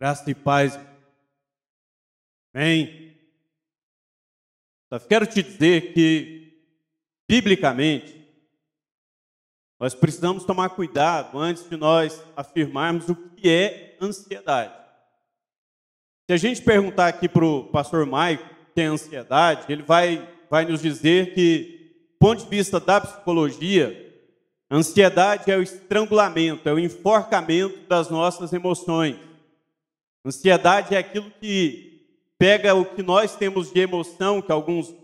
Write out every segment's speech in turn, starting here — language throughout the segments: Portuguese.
Graça e paz. Amém. Só quero te dizer que, biblicamente, nós precisamos tomar cuidado antes de nós afirmarmos o que é ansiedade. Se a gente perguntar aqui para o pastor Maico o que é ansiedade, ele vai nos dizer que, do ponto de vista da psicologia, a ansiedade é o estrangulamento, é o enforcamento das nossas emoções. Ansiedade é aquilo que pega o que nós temos de emoção, que alguns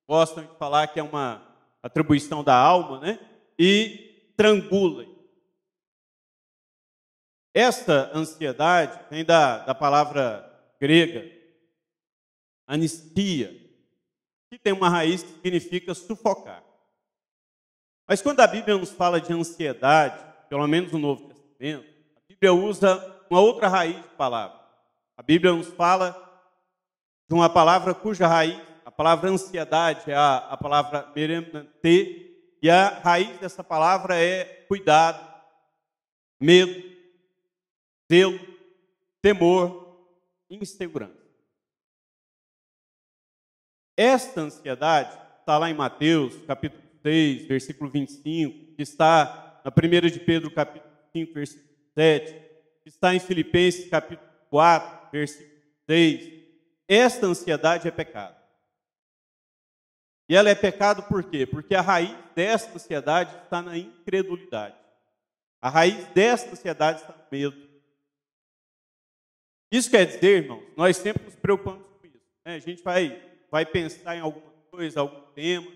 gostam de falar que é uma atribuição da alma, né? E estrangula. Esta ansiedade vem da palavra grega, anistia, que tem uma raiz que significa sufocar. Mas quando a Bíblia nos fala de ansiedade, pelo menos no Novo Testamento, a Bíblia usa uma outra raiz de palavra. A Bíblia nos fala de uma palavra cuja raiz, a palavra ansiedade, é a palavra meremnante, e a raiz dessa palavra é cuidado, medo, zelo, temor, insegurança. Esta ansiedade está lá em Mateus, capítulo 6, versículo 25, que está na 1 de Pedro, capítulo 5, versículo 7, que está em Filipenses, capítulo 4, versículo 6. Esta ansiedade é pecado. E ela é pecado por quê? Porque a raiz desta ansiedade está na incredulidade. A raiz desta ansiedade está no medo. Isso quer dizer, irmãos, nós sempre nos preocupamos com isso, né? A gente vai pensar em alguma coisa, algum tema,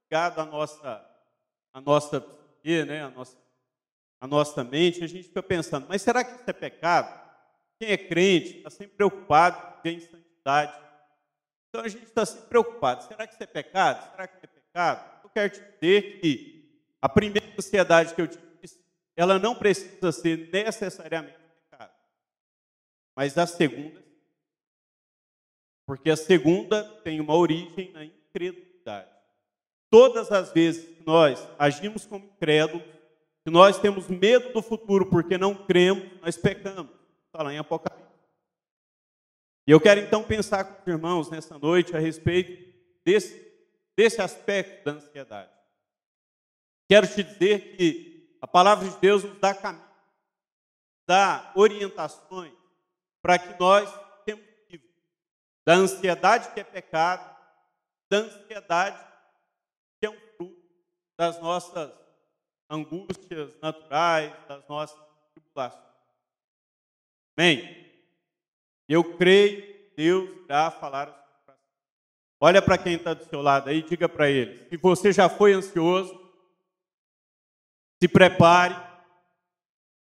ligado à nossa psique, né? a nossa mente, a gente fica pensando, mas será que isso é pecado? Quem é crente está sempre preocupado com ter santidade. Então a gente está sempre preocupado, será que isso é pecado? Será que não é pecado? Eu quero te dizer que a primeira ansiedade que eu te disse, ela não precisa ser necessariamente pecado. Mas a segunda, porque a segunda tem uma origem na incredulidade. Todas as vezes que nós agimos como incrédulos, que nós temos medo do futuro porque não cremos, nós pecamos. Está lá em Apocalipse. E eu quero então pensar com os irmãos nessa noite a respeito desse aspecto da ansiedade. Quero te dizer que a palavra de Deus nos dá caminho, dá orientações para que nós temos livre da ansiedade que é pecado, da ansiedade que é um fruto das nossas angústias naturais, das nossas tribulações. Amém? Eu creio que Deus irá falar. Olha para quem está do seu lado aí, diga para ele, se você já foi ansioso, se prepare,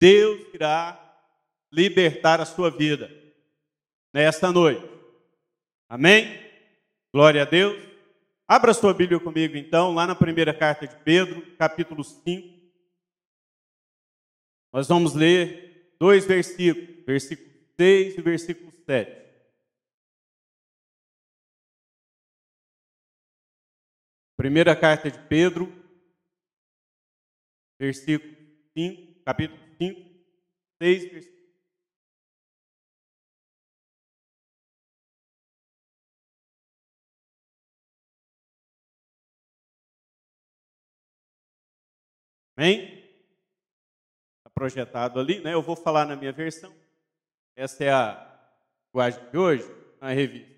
Deus irá libertar a sua vida nesta noite. Amém? Glória a Deus. Abra sua Bíblia comigo então, lá na primeira carta de Pedro, capítulo 5. Nós vamos ler 2 versículos, versículo 6 e versículo 7. Primeira carta de Pedro, versículo 5, capítulo 5, 6 versículos. Amém? Está projetado ali, né? Eu vou falar na minha versão. Essa é a linguagem de hoje, na revista.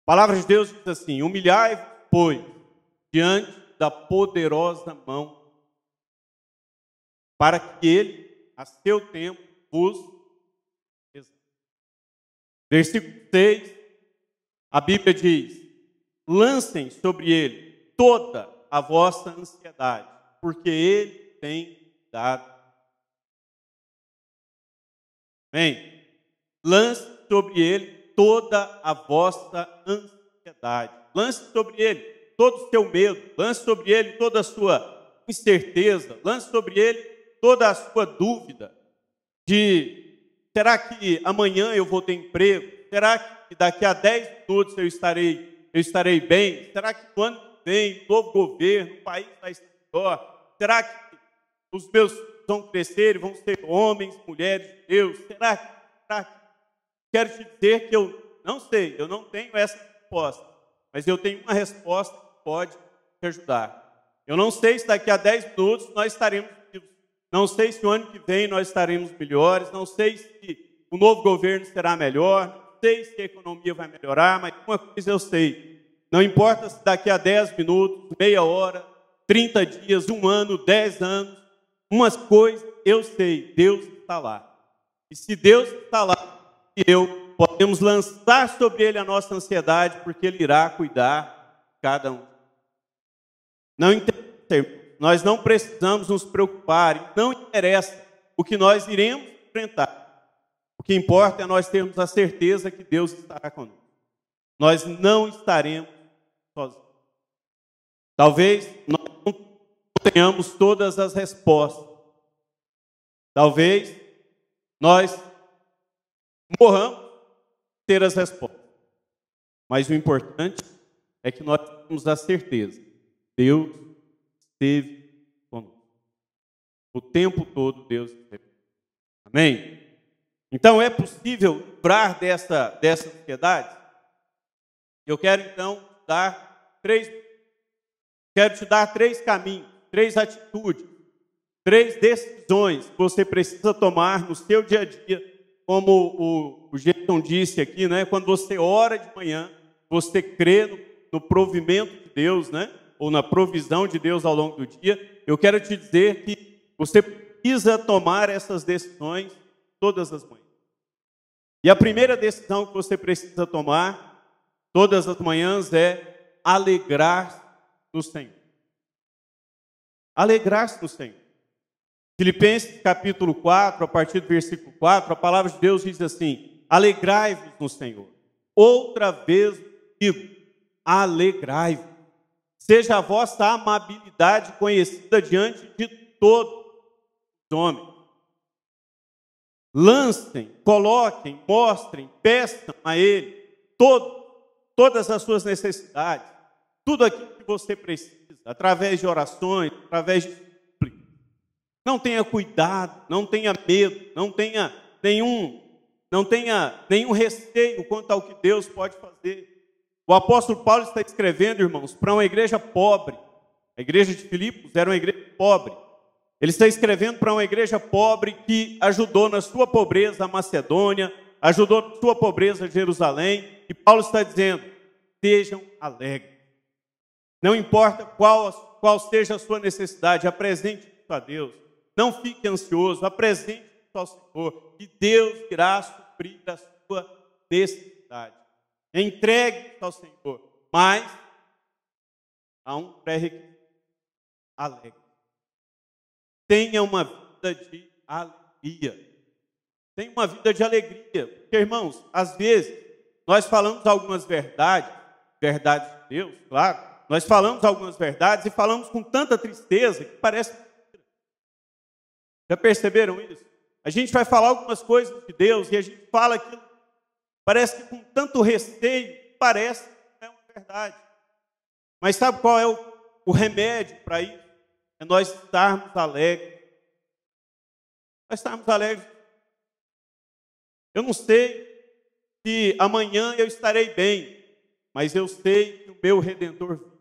A palavra de Deus diz assim: humilhai-vos, pois, diante da poderosa mão, para que ele, a seu tempo, vos exalte. Versículo 6, a Bíblia diz: lancem sobre ele toda a vossa ansiedade, porque ele tem dado. Amém? Lance sobre ele toda a vossa ansiedade. Lance sobre ele todo o seu medo. Lance sobre ele toda a sua incerteza. Lance sobre ele toda a sua dúvida de será que amanhã eu vou ter emprego? Será que daqui a 10 minutos eu estarei bem? Será que no ano que vem, novo governo, o país vai estar melhor? Será que os meus vão crescer e vão ser homens, mulheres de Deus? Será que? Quero te dizer que eu não sei, eu não tenho essa resposta, mas eu tenho uma resposta que pode te ajudar. Eu não sei se daqui a 10 minutos nós estaremos vivos, não sei se o ano que vem nós estaremos melhores, não sei se o novo governo será melhor, não sei se a economia vai melhorar, mas uma coisa eu sei, não importa se daqui a 10 minutos, meia hora, 30 dias, 1 ano, 10 anos, umas coisas eu sei, Deus está lá. E se Deus está lá, podemos lançar sobre Ele a nossa ansiedade, porque Ele irá cuidar de cada um. Não interessa, nós não precisamos nos preocupar, não interessa o que nós iremos enfrentar. O que importa é nós termos a certeza que Deus estará conosco. Nós não estaremos sozinhos. Talvez nós não tenhamos todas as respostas. Talvez nós morramos ter as respostas. Mas o importante é que nós temos a certeza. Deus esteve conosco. O tempo todo Deus esteve conosco. Amém? Então é possível livrar dessa ansiedade? Eu quero então te dar 3 caminhos, 3 atitudes, 3 decisões que você precisa tomar no seu dia a dia. Como o Gerson disse aqui, né? Quando você ora de manhã, você crê no provimento de Deus, né? Ou na provisão de Deus ao longo do dia. Eu quero te dizer que você precisa tomar essas decisões todas as manhãs. E a primeira decisão que você precisa tomar todas as manhãs é alegrar-se no Senhor. Alegrar-se no Senhor. Filipenses capítulo 4, a partir do versículo 4, a palavra de Deus diz assim: alegrai-vos no Senhor. Outra vez digo, alegrai-vos. Seja a vossa amabilidade conhecida diante de todos os homens. Lancem, coloquem, mostrem, peçam a Ele todas as suas necessidades, tudo aquilo que você precisa, através de orações, através de súplicas. Não tenha cuidado, não tenha medo, não tenha nenhum receio quanto ao que Deus pode fazer. O apóstolo Paulo está escrevendo, irmãos, para uma igreja pobre. A igreja de Filipos era uma igreja pobre. Ele está escrevendo para uma igreja pobre que ajudou na sua pobreza a Macedônia, ajudou na sua pobreza a Jerusalém. E Paulo está dizendo: sejam alegres. Não importa qual seja a sua necessidade, apresente isso a Deus. Não fique ansioso, apresente isso ao Senhor, que Deus irá suprir a sua necessidade. Entregue isso ao Senhor, mas há um pré-requisito: alegre. Tenha uma vida de alegria. Tenha uma vida de alegria. Porque, irmãos, às vezes, nós falamos algumas verdades de Deus, claro. Nós falamos algumas verdades e falamos com tanta tristeza que parece mentira. Já perceberam isso? A gente vai falar algumas coisas de Deus e a gente fala aquilo, parece que com tanto receio, parece que não é uma verdade. Mas sabe qual é o remédio para isso? É nós estarmos alegres. Nós estarmos alegres. Eu não sei se amanhã eu estarei bem, mas eu sei que o meu Redentor vive.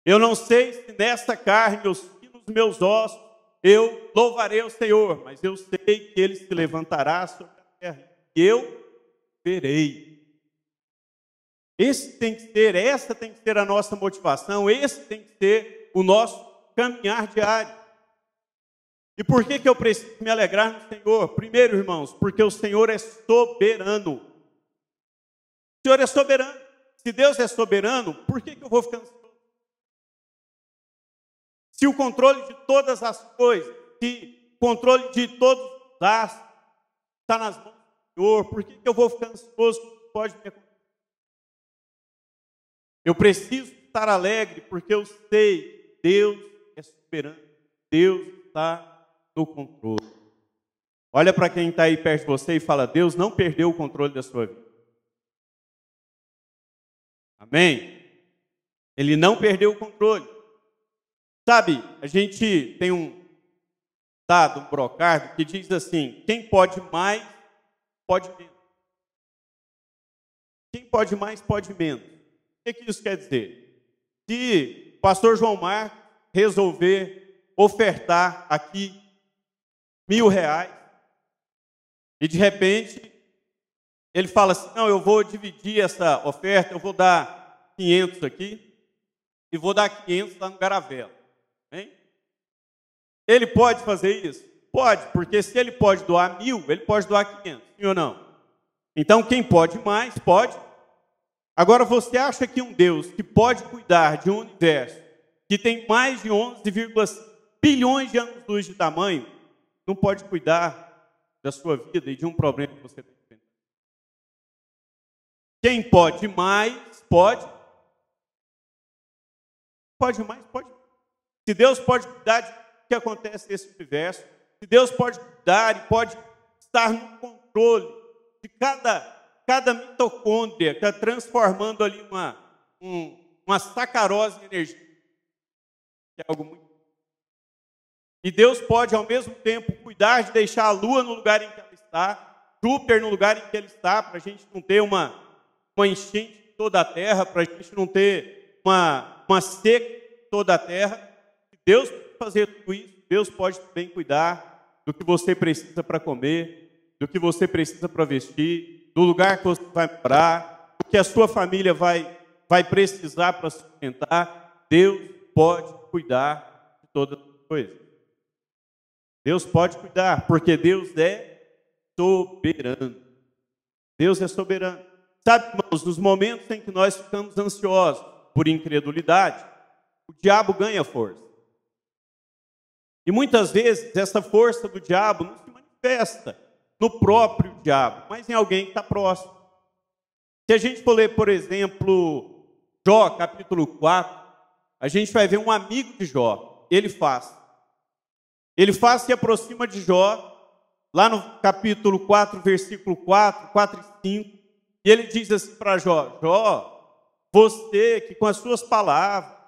Eu não sei se nesta carne, nos meus ossos, eu louvarei o Senhor, mas eu sei que Ele se levantará sobre a terra e eu verei. Essa tem que ser a nossa motivação, esse tem que ser o nosso caminhar diário. E por que eu preciso me alegrar no Senhor? Primeiro, irmãos, porque o Senhor é soberano. O Senhor é soberano. Se Deus é soberano, por que eu vou ficar ansioso? Se o controle de todas as coisas, se o controle de todos os astros está nas mãos do Senhor, por que eu vou ficar ansioso? Pode me acontecer. Eu preciso estar alegre porque eu sei que Deus é soberano. Deus está no controle. Olha para quem está aí perto de você e fala: Deus não perdeu o controle da sua vida. Amém? Ele não perdeu o controle. Sabe, a gente tem ditado, um brocardo, que diz assim: quem pode mais, pode menos. Quem pode mais, pode menos. O que isso quer dizer? Se o pastor João Marcos resolver ofertar aqui R$1.000, e de repente ele fala assim: não, eu vou dividir essa oferta, eu vou dar 500 aqui e vou dar 500 lá no Garavela. Hein? Ele pode fazer isso? Pode, porque se ele pode doar 1.000, ele pode doar 500, sim ou não? Então quem pode mais, pode. Agora você acha que um Deus que pode cuidar de um universo que tem mais de 11,5 bilhões de anos-luz de tamanho, não pode cuidar da sua vida e de um problema que você tem? Quem pode mais, pode. Pode mais, pode. Se Deus pode cuidar de o que acontece nesse universo, se Deus pode cuidar e pode estar no controle de cada mitocôndria, que está transformando ali uma sacarose de energia, que é algo muito... E Deus pode, ao mesmo tempo, cuidar de deixar a Lua no lugar em que ela está, Júpiter no lugar em que ele está, para a gente não ter uma enchente de toda a terra, para a gente não ter uma seca de toda a terra. Deus pode fazer tudo isso. Deus pode também cuidar do que você precisa para comer, do que você precisa para vestir, do lugar que você vai morar, do que a sua família vai precisar para sustentar. Deus pode cuidar de todas as coisas. Deus pode cuidar, porque Deus é soberano. Deus é soberano. Sabe, irmãos, nos momentos em que nós ficamos ansiosos por incredulidade, o diabo ganha força. E muitas vezes essa força do diabo não se manifesta no próprio diabo, mas em alguém que está próximo. Se a gente for ler, por exemplo, Jó, capítulo 4, a gente vai ver um amigo de Jó, Elifaz. Elifaz se aproxima de Jó, lá no capítulo 4, versículo 4 e 5, e ele diz assim para Jó: Jó, você que com as suas palavras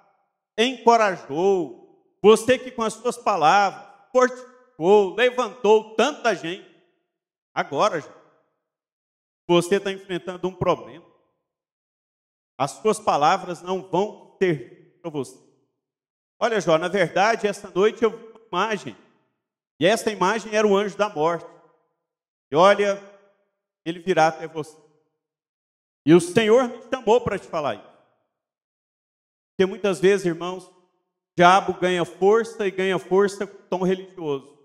encorajou, você que com as suas palavras fortificou, levantou tanta gente, agora, Jó, você está enfrentando um problema. As suas palavras não vão servir para você. Olha, Jó, na verdade, essa noite eu vi uma imagem, e essa imagem era o anjo da morte. E olha, ele virá até você. E o Senhor me chamou para te falar isso. Porque muitas vezes, irmãos, o diabo ganha força e ganha força com tom religioso.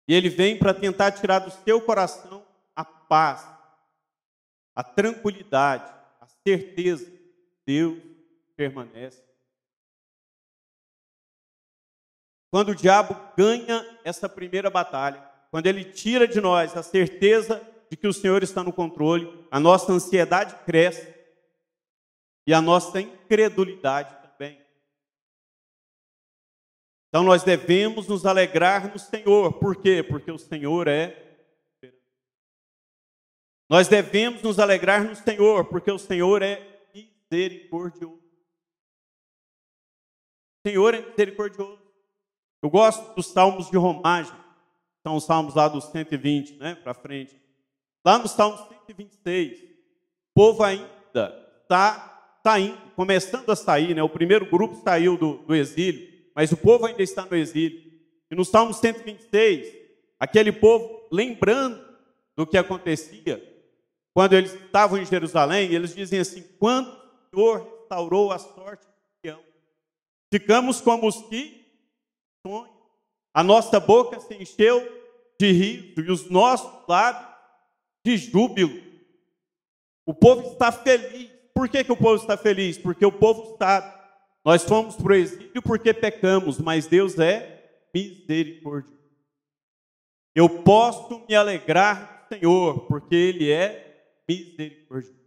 E ele vem para tentar tirar do seu coração a paz, a tranquilidade, a certeza que Deus permanece. Quando o diabo ganha essa primeira batalha, quando ele tira de nós a certeza de que o Senhor está no controle, a nossa ansiedade cresce e a nossa incredulidade também. Então nós devemos nos alegrar no Senhor. Por quê? Porque o Senhor é soberano. Nós devemos nos alegrar no Senhor, porque o Senhor é misericordioso. O Senhor é misericordioso. Eu gosto dos salmos de romagem. São os salmos lá dos 120, né, para frente. Lá no Salmo 126, o povo ainda está indo, começando a sair, né? O primeiro grupo saiu do exílio, mas o povo ainda está no exílio. E no Salmo 126, aquele povo, lembrando do que acontecia, quando eles estavam em Jerusalém, eles dizem assim: quando o Senhor restaurou a sorte de Sião, ficamos como os que sonham, a nossa boca se encheu de riso e os nossos lábios de júbilo. O povo está feliz. Por que o povo está feliz? Porque o povo sabe, nós fomos para o exílio porque pecamos, mas Deus é misericordioso. Eu posso me alegrar no Senhor, porque Ele é misericordioso.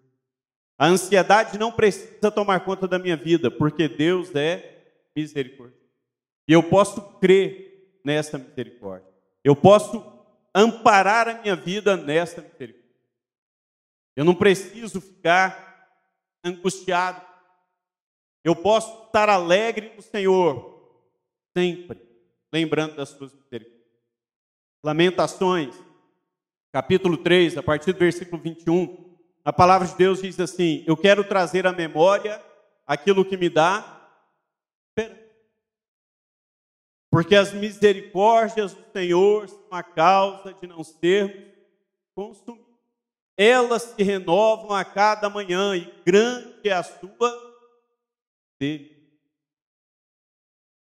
A ansiedade não precisa tomar conta da minha vida, porque Deus é misericordioso. E eu posso crer nessa misericórdia. Eu posso amparar a minha vida nessa misericórdia. Eu não preciso ficar angustiado. Eu posso estar alegre no Senhor sempre, lembrando das suas misericórdias. Lamentações, capítulo 3, a partir do versículo 21, a palavra de Deus diz assim: eu quero trazer à memória aquilo que me dá esperança. Porque as misericórdias do Senhor são a causa de não sermos consumidos. Elas se renovam a cada manhã, e grande é a sua dele.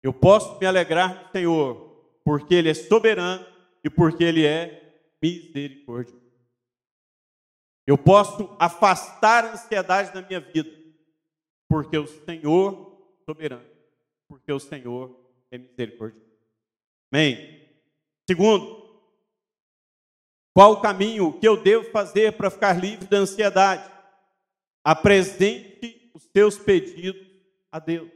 Eu posso me alegrar no Senhor, porque Ele é soberano e porque Ele é misericordioso. Eu posso afastar a ansiedade da minha vida, porque o Senhor é soberano, porque o Senhor é misericordioso. Amém? Segundo, qual o caminho que eu devo fazer para ficar livre da ansiedade? Apresente os seus pedidos a Deus.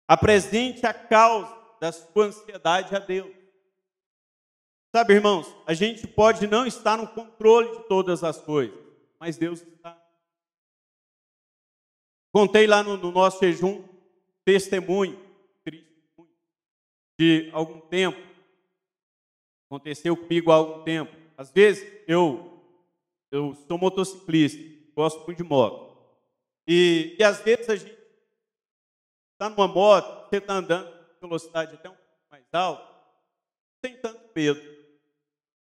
Apresente a causa da sua ansiedade a Deus. Sabe, irmãos, a gente pode não estar no controle de todas as coisas, mas Deus está. Contei lá no nosso jejum testemunho de algum tempo. Aconteceu comigo há algum tempo. Às vezes, eu sou motociclista, gosto muito de moto. E às vezes a gente está numa moto, você está andando com velocidade até um pouco mais alta, sem tanto medo.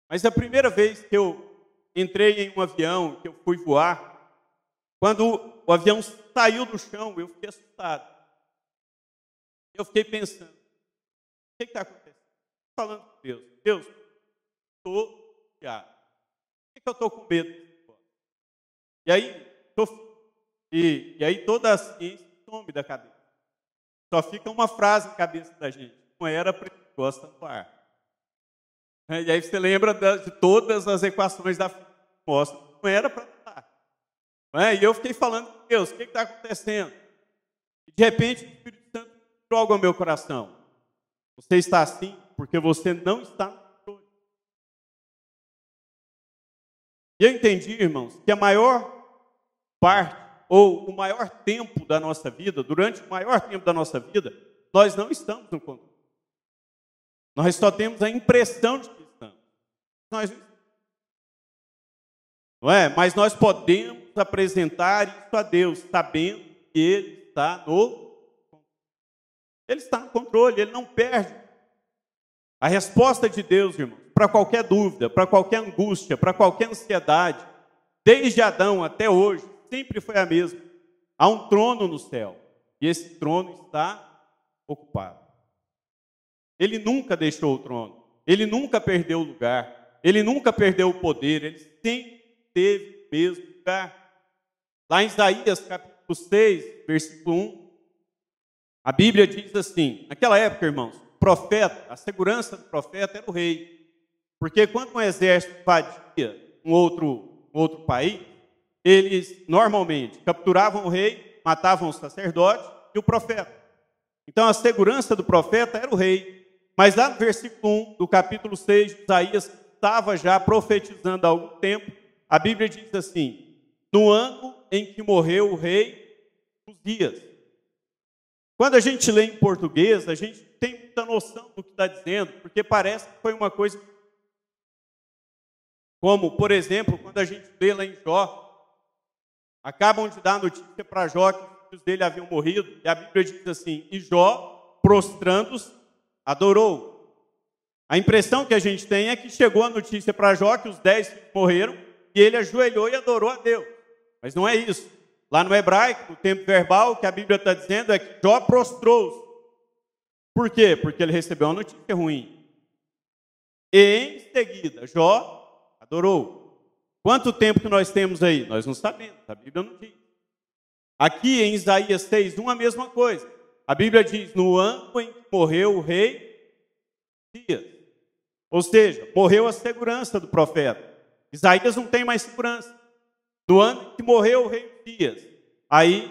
Mas a primeira vez que eu entrei em um avião, que eu fui voar, quando o avião saiu do chão, eu fiquei assustado. Eu fiquei pensando, o que está acontecendo? Falando com Deus. Deus, estou fiado. Por que eu estou com medo? E aí toda a ciência some da cabeça. Só fica uma frase na cabeça da gente. Não era perigosa no ar. E aí você lembra de todas as equações da física. Mostra, não era para estar. E eu fiquei falando com Deus, o que está acontecendo? E de repente o Espírito Santo joga ao meu coração. Você está assim porque você não está no controle. E eu entendi, irmãos, que a maior parte, ou o maior tempo da nossa vida, durante o maior tempo da nossa vida, nós não estamos no controle. Nós só temos a impressão de que estamos. Não é? Mas nós podemos apresentar isso a Deus, sabendo que Ele está no controle. Ele está no controle, Ele não perde. A resposta de Deus, irmão, para qualquer dúvida, para qualquer angústia, para qualquer ansiedade, desde Adão até hoje, sempre foi a mesma. Há um trono no céu, e esse trono está ocupado. Ele nunca deixou o trono, ele nunca perdeu o lugar, ele nunca perdeu o poder, ele sempre teve o mesmo lugar. Lá em Isaías, capítulo 6, versículo 1, a Bíblia diz assim, naquela época, irmãos, o profeta, a segurança do profeta era o rei, porque quando um exército invadia um outro país, eles normalmente capturavam o rei, matavam o sacerdote e o profeta. Então a segurança do profeta era o rei. Mas lá no versículo 1 do capítulo 6 de Isaías, estava já profetizando há algum tempo, a Bíblia diz assim, no ano em que morreu o rei Uzias. Quando a gente lê em português, a gente tem muita noção do que está dizendo, porque parece que foi uma coisa como, por exemplo, quando a gente lê lá em Jó, acabam de dar notícia para Jó que os filhos dele haviam morrido, e a Bíblia diz assim, e Jó, prostrando-se, adorou. A impressão que a gente tem é que chegou a notícia para Jó que os 10 filhos morreram, e ele ajoelhou e adorou a Deus. Mas não é isso. Lá no hebraico, no tempo verbal, o que a Bíblia está dizendo é que Jó prostrou-se. Por quê? Porque ele recebeu uma notícia ruim. E em seguida, Jó adorou. Quanto tempo que nós temos aí? Nós não sabemos, a Bíblia não diz. Aqui em Isaías 6:1 a mesma coisa. A Bíblia diz, no ano em que morreu o rei Uzias. Ou seja, morreu a segurança do profeta. Isaías não tem mais segurança. No ano em que morreu o rei Uzias. Aí,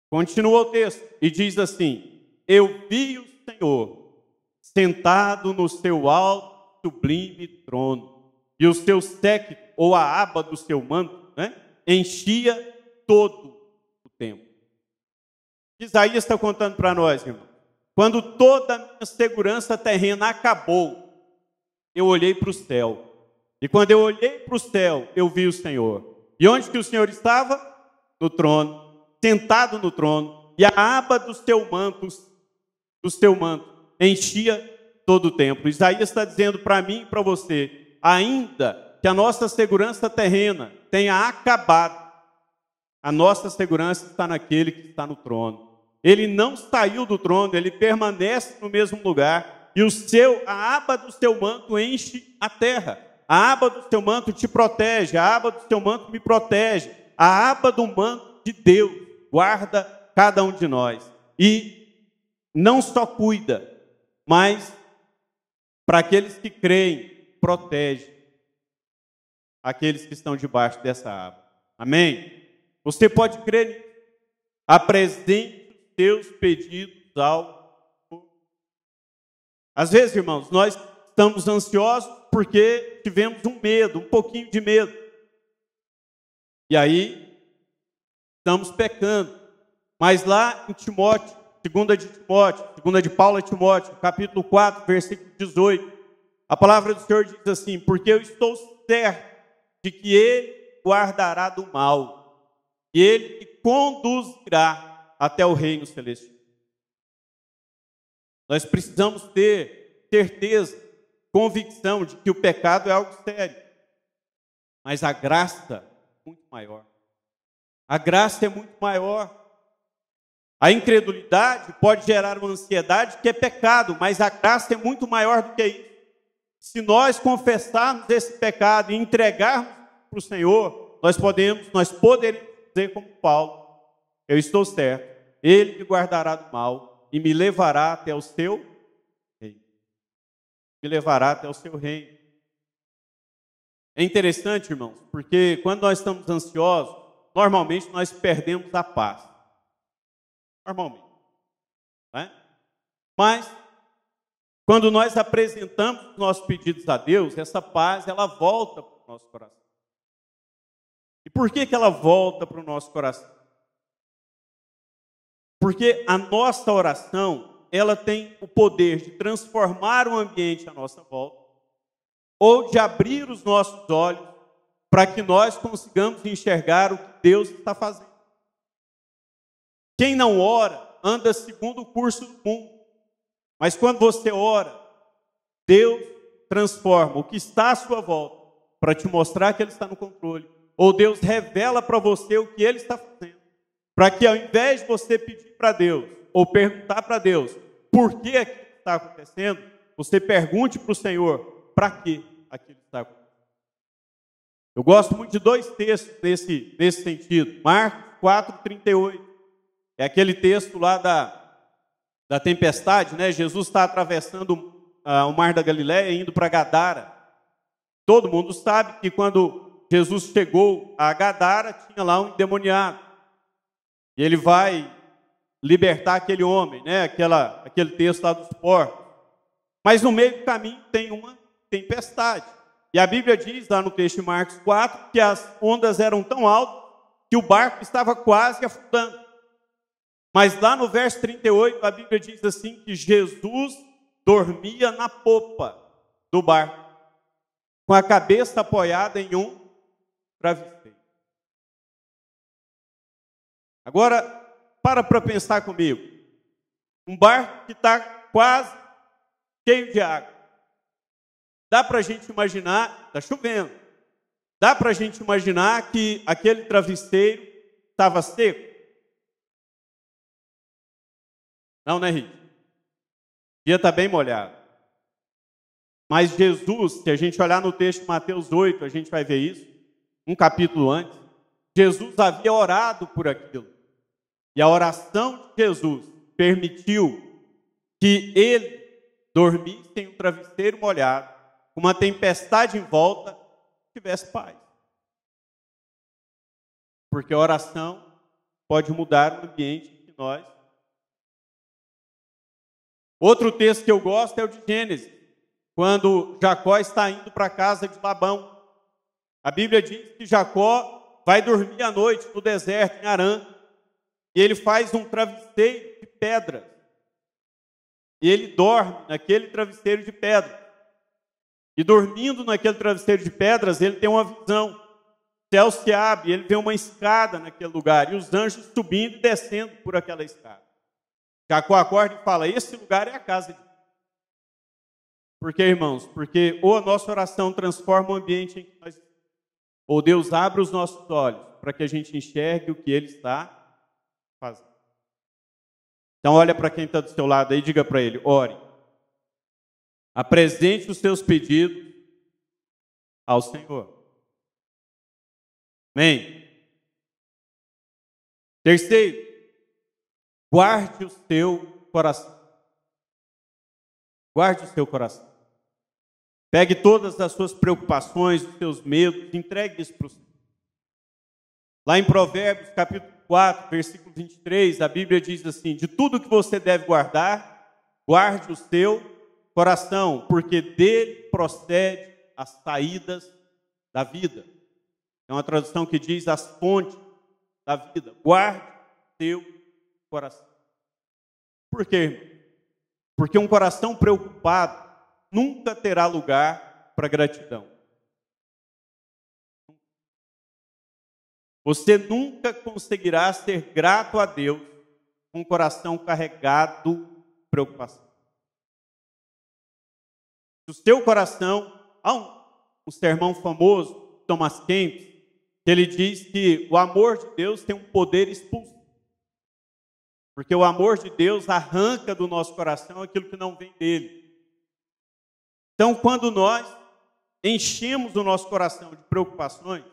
continua o texto e diz assim, eu vi o Senhor sentado no seu alto sublime trono, e o seu séquito, ou a aba do seu manto, enchia todo o templo. Isaías está contando para nós, irmão, quando toda a minha segurança terrena acabou, eu olhei para o céu. E quando eu olhei para o céu, eu vi o Senhor. E onde que o Senhor estava? No trono, sentado no trono. E a aba do seu manto enchia todo o templo. Isaías está dizendo para mim e para você, ainda que a nossa segurança terrena tenha acabado, a nossa segurança está naquele que está no trono. Ele não saiu do trono, ele permanece no mesmo lugar. E a aba do seu manto enche a terra. A aba do seu manto te protege, a aba do seu manto me protege. A aba do manto de Deus guarda cada um de nós. E não só cuida, mas para aqueles que creem, protege aqueles que estão debaixo dessa aba. Amém? Você pode crer nisso. Apresente os seus pedidos ao Senhor. Às vezes, irmãos, nós estamos ansiosos porque tivemos um medo, um pouquinho de medo. E aí, estamos pecando. Mas lá em Timóteo, 2 de Paulo a Timóteo, capítulo 4, versículo 18, a palavra do Senhor diz assim: porque eu estou certo de que Ele guardará do mal, e Ele te conduzirá até o reino celestial. Nós precisamos ter certeza, convicção de que o pecado é algo sério, mas a graça é muito maior. A graça é muito maior. A incredulidade pode gerar uma ansiedade que é pecado, mas a graça é muito maior do que isso. Se nós confessarmos esse pecado e entregarmos para o Senhor, nós poderemos dizer como Paulo: eu estou certo, Ele me guardará do mal e me levará até o seu reino. Me levará até o seu reino. É interessante, irmãos, porque quando nós estamos ansiosos, normalmente nós perdemos a paz. Normalmente. Né? Mas, quando nós apresentamos os nossos pedidos a Deus, essa paz, ela volta para o nosso coração. E por que ela volta para o nosso coração? Porque a nossa oração, ela tem o poder de transformar o ambiente à nossa volta, ou de abrir os nossos olhos para que nós consigamos enxergar o que Deus está fazendo. Quem não ora, anda segundo o curso do mundo. Mas quando você ora, Deus transforma o que está à sua volta para te mostrar que Ele está no controle. Ou Deus revela para você o que Ele está fazendo. Para que ao invés de você pedir para Deus, ou perguntar para Deus por que aquilo está acontecendo, você pergunte para o Senhor para que aquilo está acontecendo. Eu gosto muito de dois textos nesse sentido. Marcos 4:38. É aquele texto lá da tempestade, né? Jesus está atravessando o mar da Galileia, indo para Gadara. Todo mundo sabe que quando Jesus chegou a Gadara, tinha lá um endemoniado. E ele vai libertar aquele homem, né? Aquele texto lá dos porcos. Mas no meio do caminho tem uma tempestade. E a Bíblia diz, lá no texto de Marcos 4, que as ondas eram tão altas que o barco estava quase afundando. Mas lá no verso 38, a Bíblia diz assim, que Jesus dormia na popa do barco, com a cabeça apoiada em um travesseiro. Agora, para pensar comigo. Um barco que está quase cheio de água. Dá para a gente imaginar, está chovendo, dá para a gente imaginar que aquele travesseiro estava seco? Não, né, Rita? O dia está bem molhado. Mas Jesus, se a gente olhar no texto de Mateus 8, a gente vai ver isso, um capítulo antes, Jesus havia orado por aquilo. E a oração de Jesus permitiu que ele dormisse em um travesseiro molhado, com uma tempestade em volta, tivesse paz. Porque a oração pode mudar o ambiente em que nós. Outro texto que eu gosto é o de Gênesis, quando Jacó está indo para a casa de Labão. A Bíblia diz que Jacó vai dormir à noite no deserto, em Harã, e ele faz um travesseiro de pedra. e ele dorme naquele travesseiro de pedra. E dormindo naquele travesseiro de pedras, ele tem uma visão. O céu se abre, ele vê uma escada naquele lugar, e os anjos subindo e descendo por aquela escada. Jacó acorda e fala: esse lugar é a casa de Deus. Por quê, irmãos? Porque ou a nossa oração transforma o ambiente em que nós estamos, ou Deus abre os nossos olhos para que a gente enxergue o que Ele está fazendo. Então olha para quem está do seu lado aí e diga para ele: ore. Apresente os seus pedidos ao Senhor. Amém? Terceiro, guarde o seu coração. Guarde o seu coração. Pegue todas as suas preocupações, os seus medos, entregue isso para o Senhor. Lá em Provérbios, capítulo 4, versículo 23, a Bíblia diz assim: de tudo que você deve guardar, guarde o seu coração, porque dele procede as saídas da vida. É uma tradução que diz as fontes da vida. Guarde o seu coração. Por quê, irmão? Porque um coração preocupado nunca terá lugar para gratidão. Você nunca conseguirá ser grato a Deus com um coração carregado de preocupação. O seu coração, há um sermão famoso, Thomas Kempis, que ele diz que o amor de Deus tem um poder expulsivo. Porque o amor de Deus arranca do nosso coração aquilo que não vem dele. Então, quando nós enchemos o nosso coração de preocupações,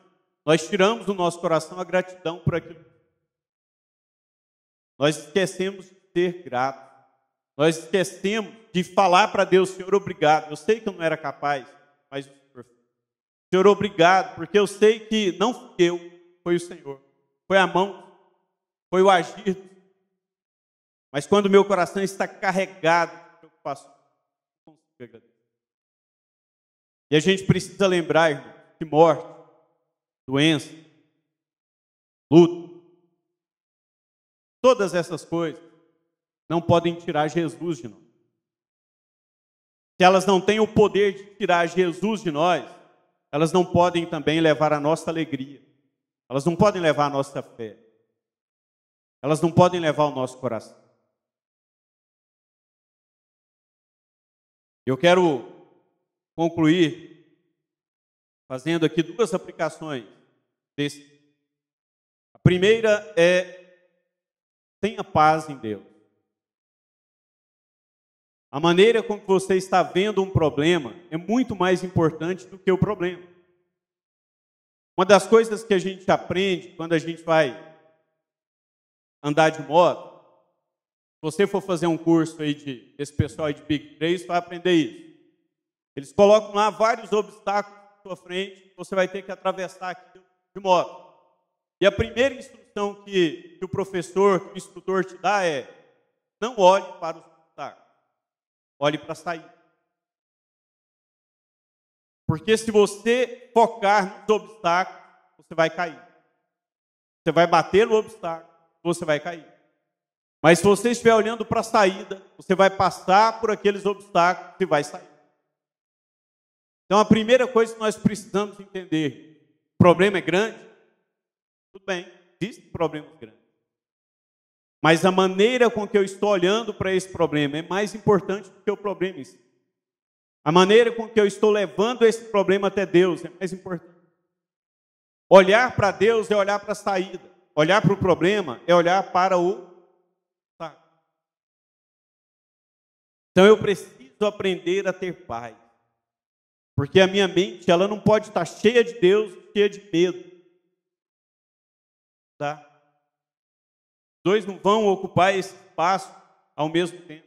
nós tiramos do nosso coração a gratidão por aquilo. Nós esquecemos de ser gratos. Nós esquecemos de falar para Deus: Senhor, obrigado. Eu sei que eu não era capaz, mas o Senhor fez. Senhor, obrigado, porque eu sei que não fui eu, foi o Senhor. Foi a mão, foi o agir. Mas quando o meu coração está carregado de preocupação, eu não consigo agradecer. E a gente precisa lembrar, irmão, que morte, doença, luto, todas essas coisas não podem tirar Jesus de nós. Se elas não têm o poder de tirar Jesus de nós, elas não podem também levar a nossa alegria. Elas não podem levar a nossa fé. Elas não podem levar o nosso coração. Eu quero concluir fazendo aqui duas aplicações desse. A primeira é: tenha paz em Deus. A maneira com que você está vendo um problema é muito mais importante do que o problema. Uma das coisas que a gente aprende quando a gente vai andar de moto, se você for fazer um curso aí desse pessoal aí de Big 3, vai aprender isso. Eles colocam lá vários obstáculos na sua frente, você vai ter que atravessar aquilo de moto. E a primeira instrução que o professor, que o instrutor te dá é: não olhe para os obstáculos. Olhe para a saída. Porque se você focar nos obstáculos, você vai cair. Você vai bater no obstáculo, você vai cair. Mas se você estiver olhando para a saída, você vai passar por aqueles obstáculos e vai sair. Então a primeira coisa que nós precisamos entender: o problema é grande? Tudo bem, existem problemas grandes. Mas a maneira com que eu estou olhando para esse problema é mais importante do que o problema em si. A maneira com que eu estou levando esse problema até Deus é mais importante. Olhar para Deus é olhar para a saída. Olhar para o problema é olhar para o... Então eu preciso aprender a ter paz. Porque a minha mente, ela não pode estar cheia de Deus, cheia de medo. Tá? Dois não vão ocupar esse espaço ao mesmo tempo.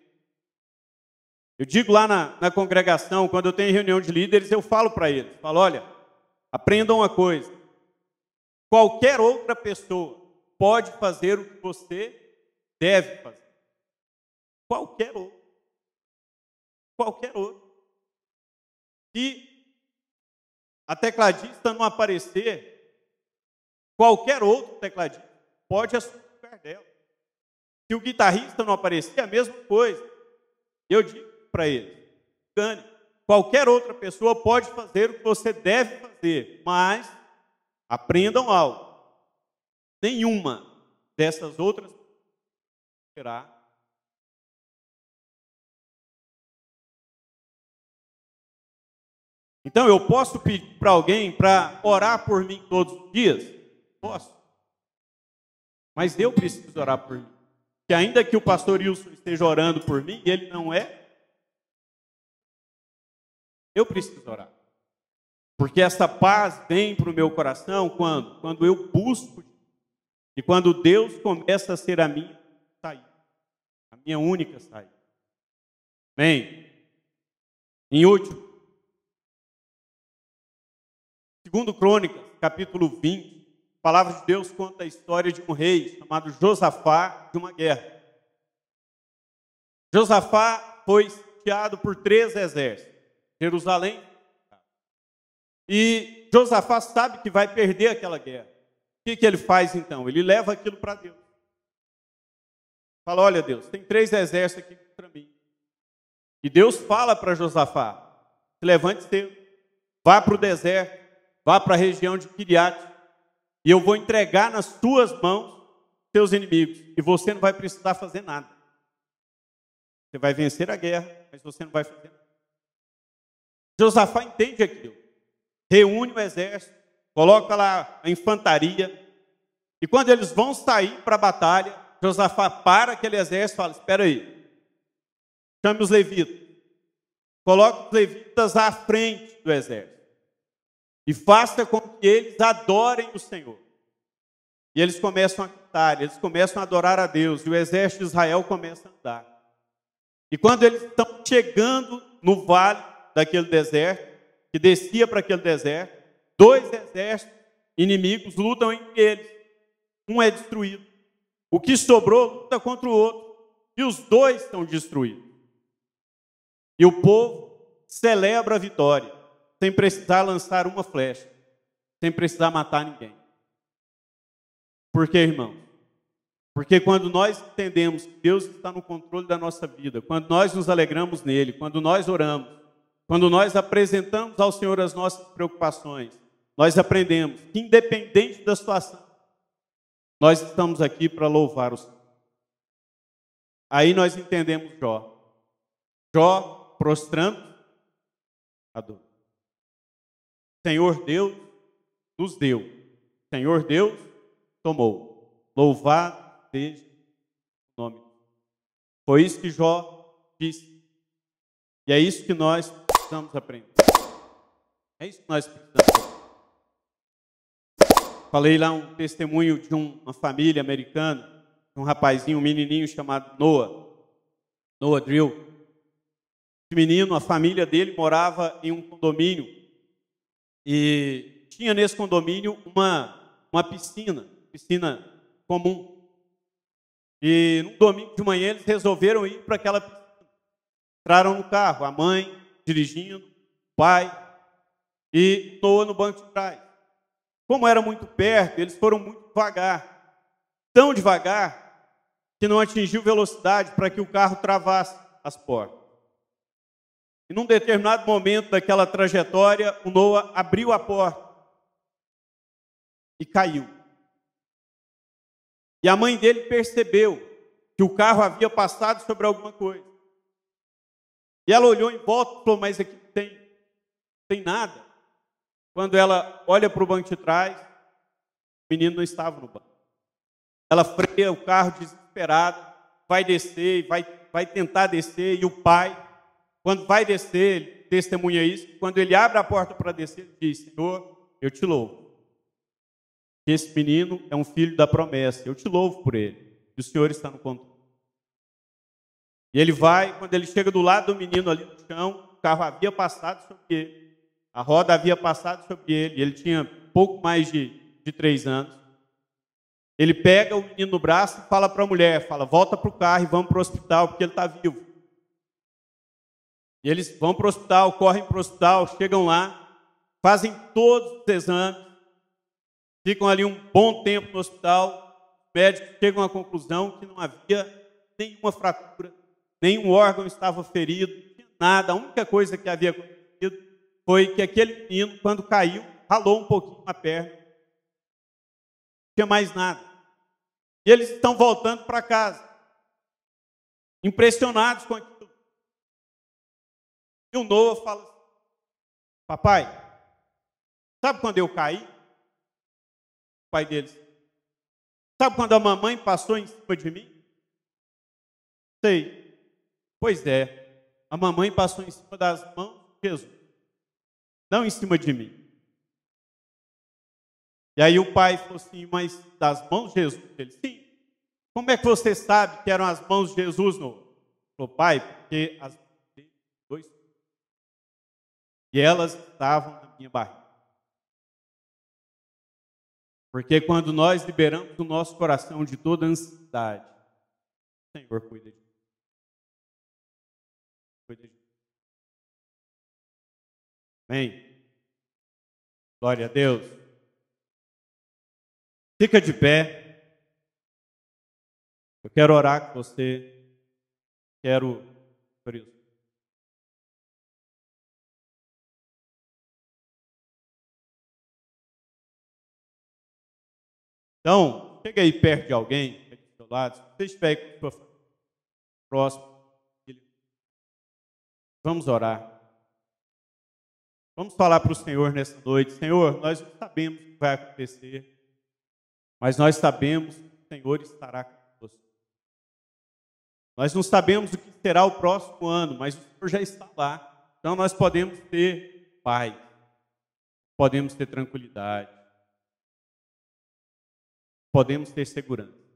Eu digo lá na congregação, quando eu tenho reunião de líderes, eu falo para eles, falo: olha, aprendam uma coisa, qualquer outra pessoa pode fazer o que você deve fazer. Qualquer outro. Qualquer outro. Se a tecladista não aparecer, qualquer outro tecladista pode assumir o lugar dela. Se o guitarrista não aparecer, é a mesma coisa. Eu digo para eles: engane. Qualquer outra pessoa pode fazer o que você deve fazer, mas aprendam algo. Nenhuma dessas outras será. Então eu posso pedir para alguém para orar por mim todos os dias? Posso. Mas eu preciso orar por mim. Que ainda que o pastor Wilson esteja orando por mim, e ele não é, eu preciso orar. Porque essa paz vem para o meu coração quando eu busco. E quando Deus começa a ser a minha saída. A minha única saída. Amém? Em último. 2 Crônicas, capítulo 20. A palavra de Deus conta a história de um rei chamado Josafá de uma guerra. Josafá foi sitiado por 3 exércitos. Jerusalém. E Josafá sabe que vai perder aquela guerra. O que ele faz então? Ele leva aquilo para Deus. Fala: olha, Deus, tem 3 exércitos aqui contra mim. E Deus fala para Josafá: se levante cedo, vá para o deserto, vá para a região de Quiriate, e eu vou entregar nas tuas mãos seus inimigos, e você não vai precisar fazer nada. Você vai vencer a guerra, mas você não vai fazer nada. Josafá entende aquilo. Reúne o exército, coloca lá a infantaria, e quando eles vão sair para a batalha, Josafá para aquele exército e fala: espera aí, chame os levitas, coloque os levitas à frente do exército, e faça com que eles adorem o Senhor. E eles começam a cantar, eles começam a adorar a Deus, e o exército de Israel começa a andar. E quando eles estão chegando no vale daquele deserto, que descia para aquele deserto, 2 exércitos inimigos lutam entre eles. Um é destruído. O que sobrou luta contra o outro. E os 2 estão destruídos. E o povo celebra a vitória, sem precisar lançar uma flecha, sem precisar matar ninguém. Por quê, irmão? Porque quando nós entendemos que Deus está no controle da nossa vida, quando nós nos alegramos nele, quando nós oramos, quando nós apresentamos ao Senhor as nossas preocupações, nós aprendemos que, independente da situação, nós estamos aqui para louvar o Senhor. Aí nós entendemos Jó. Jó, prostrando, adorou. Senhor Deus nos deu. Senhor Deus tomou. Louvado seja o nome. Foi isso que Jó disse. E é isso que nós precisamos aprender. É isso que nós precisamos aprender. Falei lá um testemunho de uma família americana, um rapazinho, um menininho chamado Noah Drill. Esse menino, a família dele morava em um condomínio e tinha nesse condomínio uma piscina comum. E no domingo de manhã eles resolveram ir para aquela piscina. Entraram no carro, a mãe dirigindo, o pai e Noah no banco de trás. Como era muito perto, eles foram muito devagar. Tão devagar que não atingiu velocidade para que o carro travasse as portas. E num determinado momento daquela trajetória, o Noah abriu a porta e caiu. E a mãe dele percebeu que o carro havia passado sobre alguma coisa. E ela olhou em volta e falou: mas aqui não tem nada. Quando ela olha para o banco de trás, o menino não estava no banco. Ela freia o carro desesperado, vai descer, vai tentar descer, e o pai, quando vai descer, ele testemunha isso, quando ele abre a porta para descer, ele diz: Senhor, eu te louvo. Esse menino é um filho da promessa, eu te louvo por ele, e o Senhor está no controle. E ele vai, quando ele chega do lado do menino ali no chão, o carro havia passado sobre ele, a roda havia passado sobre ele, ele tinha pouco mais de 3 anos. Ele pega o menino no braço e fala para a mulher, fala: volta para o carro e vamos para o hospital, porque ele está vivo. E eles vão para o hospital, correm para o hospital, chegam lá, fazem todos os exames, ficam ali um bom tempo no hospital, os médicos chegam à conclusão que não havia nenhuma fratura, nenhum órgão estava ferido, nada. A única coisa que havia acontecido foi que aquele menino, quando caiu, ralou um pouquinho a perna. Não tinha mais nada. E eles estão voltando para casa, impressionados com aquilo. E o Noah fala assim: papai, sabe quando eu caí? O pai deles: sabe quando a mamãe passou em cima de mim? Sei. Pois é, a mamãe passou em cima das mãos de Jesus, não em cima de mim. E aí o pai falou assim: mas das mãos de Jesus? Ele: sim. Como é que você sabe que eram as mãos de Jesus, Noah? Ele falou: pai, porque as mãos dele, dois, e elas estavam na minha barriga. Porque quando nós liberamos o nosso coração de toda ansiedade, o Senhor cuida de nós. Cuida de nós. Amém? Glória a Deus. Fica de pé. Eu quero orar com você. Quero por isso. Então, chega aí perto de alguém, do seu lado. Se você estiver com a sua família próximo, vamos orar. Vamos falar para o Senhor nessa noite: Senhor, nós não sabemos o que vai acontecer, mas nós sabemos que o Senhor estará conosco. Nós não sabemos o que será o próximo ano, mas o Senhor já está lá. Então nós podemos ter paz, podemos ter tranquilidade, podemos ter segurança.